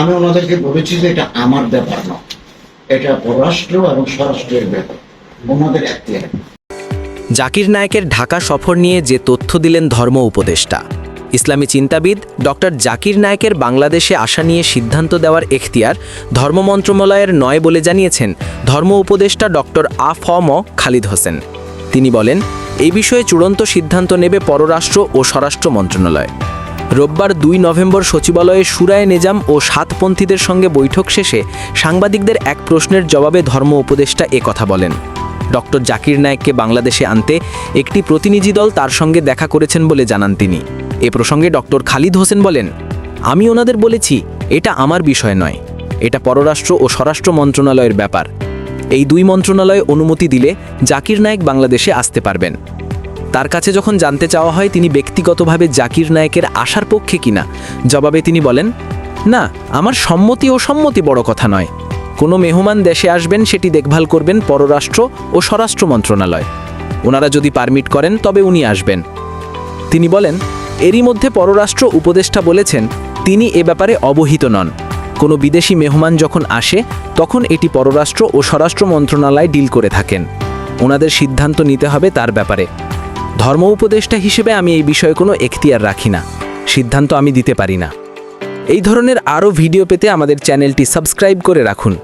আমি ওনাদেরকে বলেছি যে এটা আমার ব্যাপার না, এটা পররাষ্ট্র এবং স্বরাষ্ট্রের ব্যাপার, ওনাদের এখতিয়ার। জাকির নায়েকের ঢাকা সফর নিয়ে যে তথ্য দিলেন ধর্ম উপদেষ্টা। ইসলামী চিন্তাবিদ ডক্টর জাকির নায়েকের বাংলাদেশে আসা নিয়ে সিদ্ধান্ত দেওয়ার এখতিয়ার ধর্ম মন্ত্রণালয়ের নয় বলে জানিয়েছেন ধর্ম উপদেষ্টা ডক্টর আ.ফ.ম. খালিদ হোসেন। তিনি বলেন, এই বিষয়ে চূড়ান্ত সিদ্ধান্ত নেবে পররাষ্ট্র ও স্বরাষ্ট্র মন্ত্রণালয়। রোববার 2 নভেম্বর সচিবালয়ে শুরায়ে নেজাম ও সাতপন্থীদের সঙ্গে বৈঠক শেষে সাংবাদিকদের এক প্রশ্নের জবাবে ধর্ম উপদেষ্টা কথা বলেন। ডক্টর জাকির নায়েককে বাংলাদেশে আনতে একটি প্রতিনিধি দল তার সঙ্গে দেখা করেছেন বলে জানান তিনি। এ প্রসঙ্গে ডক্টর খালিদ হোসেন বলেন, আমি ওনাদের বলেছি এটা আমার বিষয় নয়, এটা পররাষ্ট্র ও স্বরাষ্ট্র মন্ত্রণালয়ের ব্যাপার। এই 2 মন্ত্রণালয় অনুমতি দিলে জাকির নায়েক বাংলাদেশে আসতে পারবেন। তার কাছে যখন জানতে চাওয়া হয় তিনি ব্যক্তিগতভাবে জাকির নায়েকের আসার পক্ষে কিনা, জবাবে তিনি বলেন, না, আমার সম্মতি ও সম্মতি বড় কথা নয়। কোনো মেহমান দেশে আসবেন সেটি দেখভাল করবেন পররাষ্ট্র ও স্বরাষ্ট্র মন্ত্রণালয়। ওনারা যদি পারমিট করেন তবে উনি আসবেন। তিনি বলেন, এরই মধ্যে পররাষ্ট্র উপদেষ্টা বলেছেন তিনি এ ব্যাপারে অবহিত নন। কোনো বিদেশি মেহমান যখন আসে তখন এটি পররাষ্ট্র ও স্বরাষ্ট্র মন্ত্রণালয় ডিল করে থাকেন। ওনাদের সিদ্ধান্ত নিতে হবে তার ব্যাপারে। ধর্ম উপদেষ্টা হিসেবে আমি এই বিষয়ে কোনো এখতিয়ার রাখি না, সিদ্ধান্ত আমি দিতে পারি না। এই ধরনের আরও ভিডিও পেতে আমাদের চ্যানেলটি সাবস্ক্রাইব করে রাখুন।